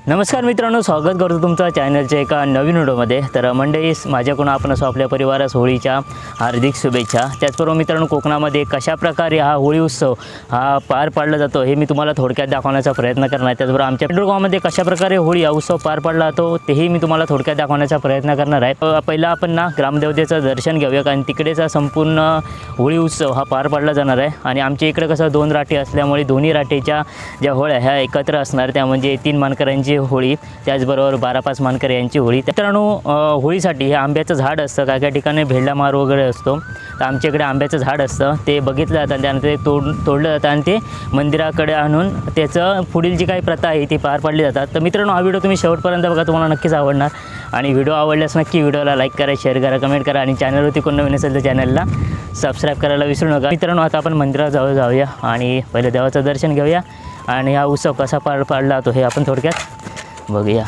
नमस्कार मित्रांनो, स्वागत करतो तुमचं चॅनलच्या एका नवीन व्हिडिओमध्ये. तर मंडळी, माझ्याकडून आपण आपल्या परिवारास होळीच्या हार्दिक शुभेच्छा. त्याचबरोबर मित्रांनो, कोकणामध्ये कशाप्रकारे हा होळी उत्सव हा पार पाडला जातो हे मी तुम्हाला थोडक्यात दाखवण्याचा प्रयत्न करणार आहे. त्याचबरोबर आमच्या पेंढुरगावामध्ये कशाप्रकारे होळी हा उत्सव पार पाडला जातो तेही मी तुम्हाला थोडक्यात दाखवण्याचा प्रयत्न करणार आहे. पहिला आपण ना ग्रामदेवतेचं दर्शन घेऊया, कारण तिकडेचा संपूर्ण होळी उत्सव हा पार पाडला जाणार आहे. आणि आमच्या इकडे कसं 2 राटे असल्यामुळे दोन्ही राटेच्या ज्या होळ्या ह्या एकत्र असणार, त्या म्हणजे 3 मानकऱ्यांची होळी, त्याचबरोबर 12-5 मानकर यांची होळी. मित्रांनो, होळीसाठी हे आंब्याचं झाड असतं, काय काय ठिकाणी भेंडा मार वगैरे असतो, तर आमच्याकडे आंब्याचं झाड असतं, ते बघितलं जातं, त्यानंतर ते तोडलं जातं आणि ते मंदिराकडे आणून त्याचं पुढील जी काही प्रथा आहे ती पार पाडली जातात. तर मित्रांनो, हा व्हिडिओ तुम्ही शेवटपर्यंत बघा, तुम्हाला नक्कीच आवडणार. आणि व्हिडिओ आवडल्यास नक्की व्हिडिओला लाईक करा, शेअर करा, कमेंट करा, आणि चॅनलवरती कोण नवीन असेल तर चॅनलला सबस्क्राईब करायला विसरू नका. मित्रांनो, आता आपण मंदिरात जाऊया आणि पहिलं देवाचं दर्शन घेऊया आणि हा उत्सव कसा पार पाडला जातो हे आपण थोडक्यात बघूया.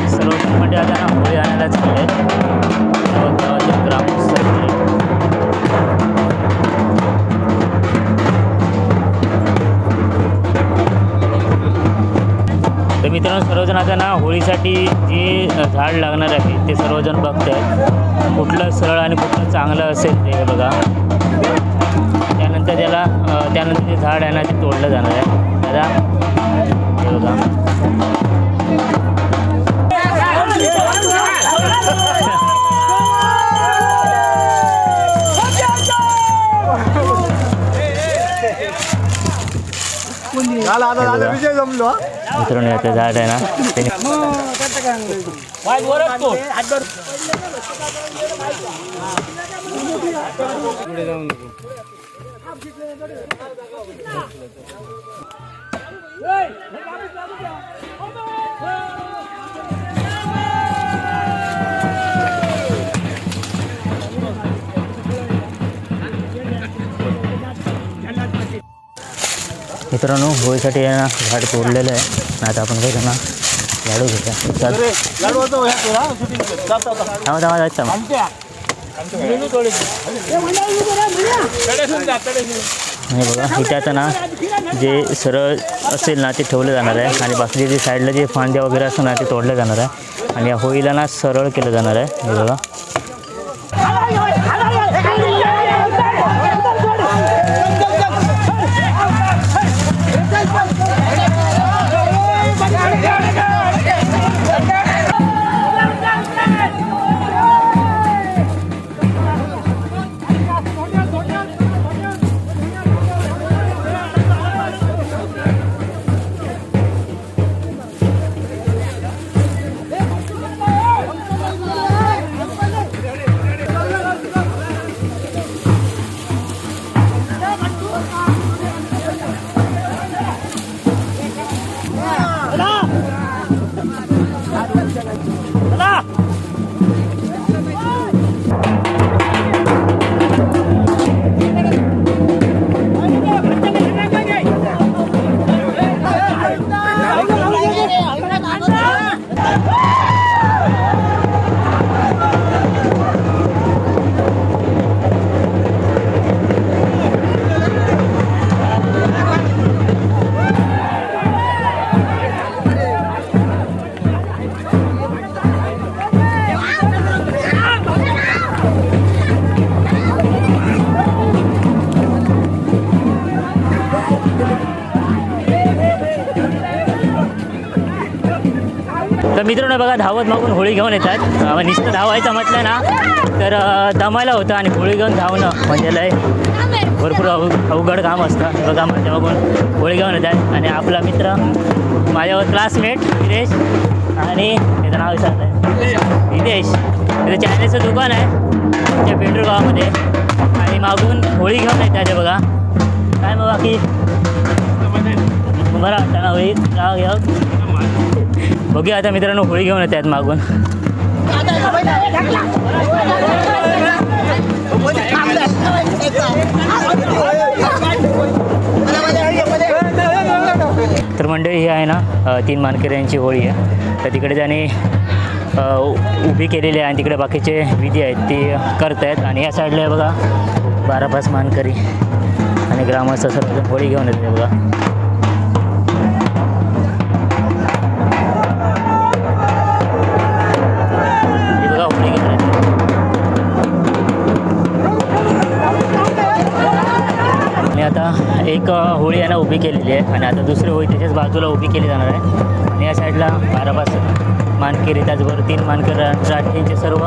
सर्वप्रथम आता ना होळी आणायला चालले गावातील ग्रामस्थांकडे. तर मित्रांनो, सर्वजण आता ना होळीसाठी जे झाड लागणार आहे ते सर्वजण बघत आहेत, कुठलं सरळ आणि कुठलं चांगलं असेल ते बघा. त्यानंतर त्यानंतर ते झाड आहे ना ते तोडलं जाणार आहे. दादा हे बघा, मित्रांनो याचं झाड आहे ना मित्रांनो, होळीसाठी आहे ना झाड तोडलेलं आहे. आता आपण काय करणार, लाडू घेऊया. हे बघा, इथे आता ना जे सरळ असेल ना ते ठेवलं जाणार आहे आणि बाकीचे जे साईडला जे फांद्या वगैरे असं ना ते तोडलं जाणार आहे आणि या होळीला ना सरळ केलं जाणार आहे. हे बघा, तर मित्रांनो बघा, धावत मागून होळी घेऊन येतात. नुसतं धावायचं म्हटलं ना तर दमायला होतं आणि होळी घेऊन धावणं म्हणजे लय भरपूर अवघड काम असतं. बघा, माझ्या मागून होळी घेऊन येतात आणि आपला मित्र माझ्यावर क्लासमेट विदेश, आणि त्याचं नाव विचारत आहे विदेश. त्याचं चायनीजचं दुकान आहे आमच्या पेंढुरगावामध्ये आणि मागून होळी घेऊन येतात. ते बघा काय मग बाकी बरं वाटतं ना होळी घेऊन. बघूया आता मित्रांनो, होळी घेऊन येतात मागून. तर मंडळी ही आहे ना 3 मानकऱ्यांची होळी आहे. तर तिकडे त्याने उभी केलेली आहे आणि तिकडे बाकीचे विधी आहेत ती करत आहेत. आणि या साईडला आहे बघा 12 मानकरी आणि ग्रामस्थ सर्व होळी घेऊन येते बघा. होळी घेऊन येते. आणि आता एक होळी आहे ना उभी केलेली आहे आणि आता दुसरी होळी त्याच्याच बाजूला उभी केली जाणार आहे. आणि या साईडला 12 मानकरी, त्याचबरोबर 3 मानकरी राठींचे सर्व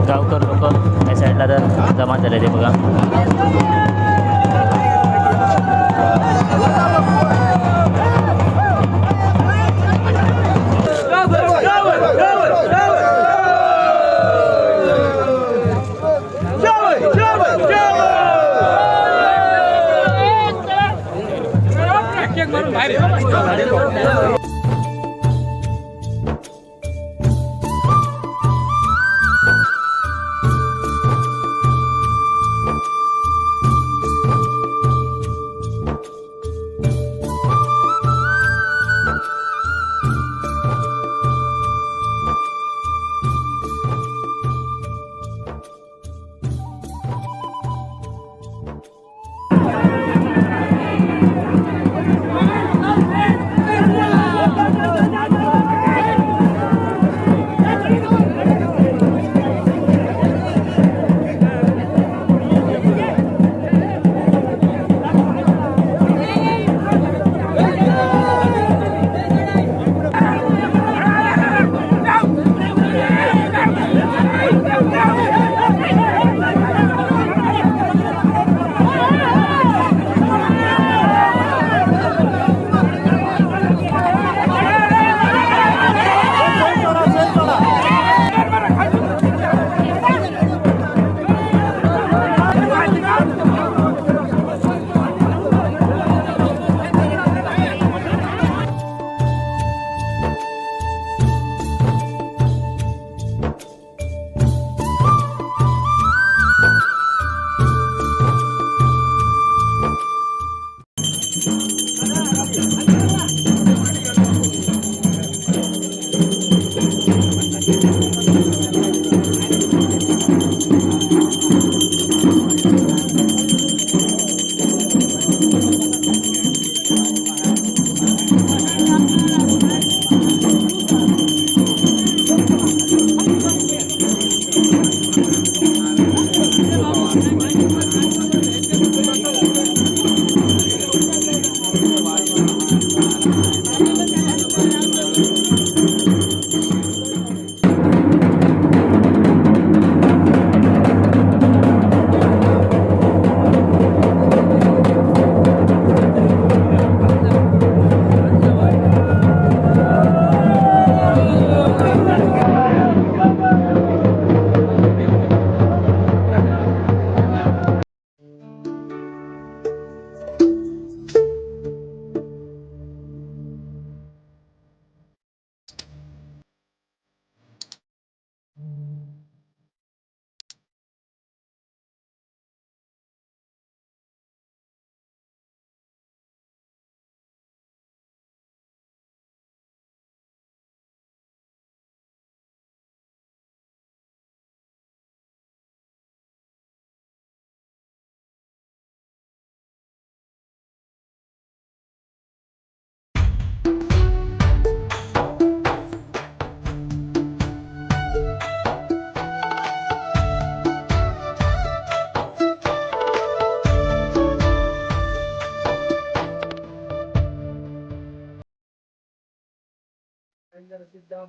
गावकर लोक या साईडला तर जमा झाले ते बघा.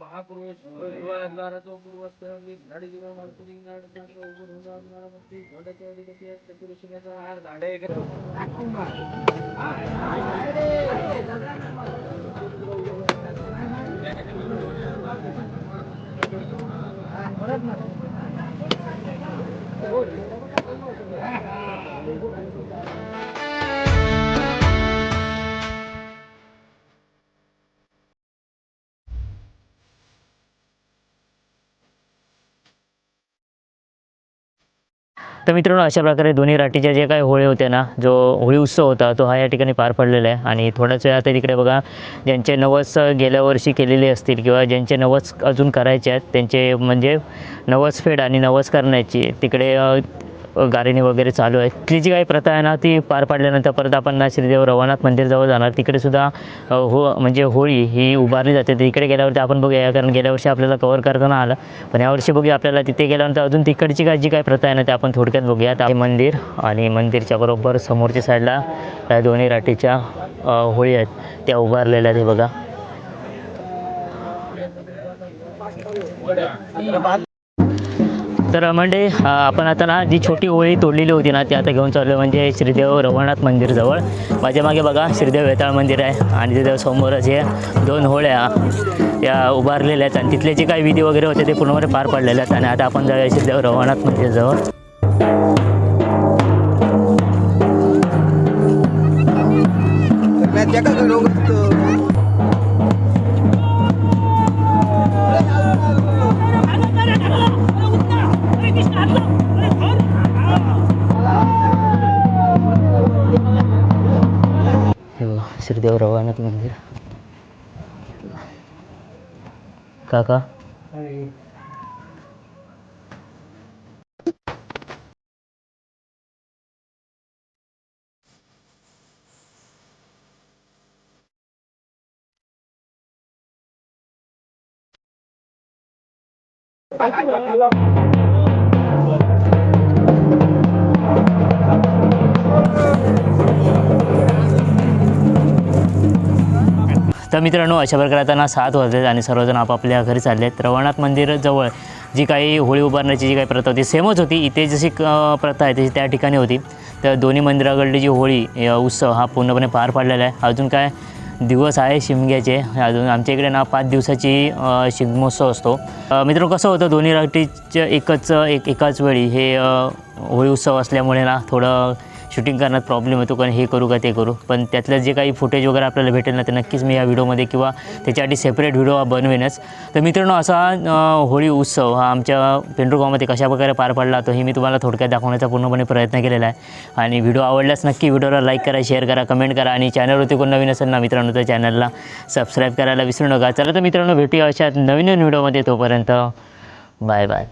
महापुरुष तर मित्रांनो, अशा प्रकारे दोन्ही राटीच्या जे काही होळी होते ना, जो होळी उत्सव होता तो हा या ठिकाणी पार पडलेला आहे. आणि थोड्याच वेळ आता तिकडे बघा, ज्यांचे नवस गेल्या वर्षी केलेले असतील किंवा ज्यांचे नवस अजून करायचे आहेत त्यांचे म्हणजे नवस फेड आणि नवस करण्याची तिकडे गारेणी वगैरे चालू आहे. ती जी काही प्रथा आहे ना ती पार पाडल्यानंतर परत आपण ना श्रीदेव रवनाथ मंदिरजवळ जाणार. तिकडे सुद्धा म्हणजे होळी ही उभारली जाते. तिकडे गेल्यावरती आपण बघूया, कारण गेल्या वर्षी आपल्याला कव्हर करताना आलं, पण यावर्षी बघूया आपल्याला तिथे गेल्यानंतर अजून तिकडची जी काही प्रथा आहे ना ते आपण थोडक्यात बघूया. हे मंदिर आणि मंदिरच्या बरोबर समोरच्या साईडला या दोन्ही राटीच्या होळी आहेत त्या उभारलेल्या आहेत. हे बघा. तर म्हणजे आपण आता ना जी छोटी होळी तोडलेली होती ना ती आता घेऊन चाललो म्हणजे श्रीदेव रवनाथ मंदिरजवळ. माझ्या मागे बघा श्रीदेव वेताळ मंदिर आहे आणि तिथे समोरच हे 2 होळ्या या उभारलेल्या आहेत आणि तिथले जे काही विधी वगैरे होते ते पूर्णपणे पार पडलेले आहेत. आणि आता आपण जाऊया श्रीदेव रवनाथ मंदिरजवळ. श्रीदेव रवनाथ मंदिर. काका तर मित्रांनो, अशा प्रकारे आता ना 7 वाजले आणि सर्वजण आपापल्या घरी चालले आहेत. रवनाथ मंदिराजवळ जी काही होळी उभारण्याची जी काही प्रथा होती सेमच होती. इथे जशी प्रथा आहे तशी त्या ठिकाणी होती. तर दोन्ही मंदिराकडली जी होळी उत्सव हा पूर्णपणे पार पडलेला आहे. अजून काय दिवस आहे शिमग्याचे. अजून आमच्या इकडे ना 5 दिवसाची शिमगोत्सव असतो. मित्रांनो, कसं होतं दोन्ही राटीच्या एकाच वेळी हे होळी उत्सव असल्यामुळे ना थोडं शूटिंग करण्यात प्रॉब्लेम येतो, कारण हे करू का ते करू. पण त्यातलं जे काही फुटेज वगैरे आपल्याला भेटेल ना ते नक्कीच मी या व्हिडिओमध्ये किंवा त्याच्यासाठी सेपरेट व्हिडिओ बनवेनच. तर मित्रांनो, असा होळी उत्सव हा आमच्या पेंढुरगावमध्ये कशाप्रकारे पार पडला तो हे मी तुम्हाला थोडक्यात दाखवण्याचा पूर्णपणे प्रयत्न केलेला आहे. आणि व्हिडिओ आवडल्यास नक्की व्हिडिओला लाईक करा, शेअर करा, कमेंट करा आणि चॅनलवरती कोण नवीन असेल ना मित्रांनो तर चॅनलला सबस्क्राईब करायला विसरू नका. चला तर मित्रांनो, भेटूया अशा नवीन व्हिडिओमध्ये. तोपर्यंत बाय बाय.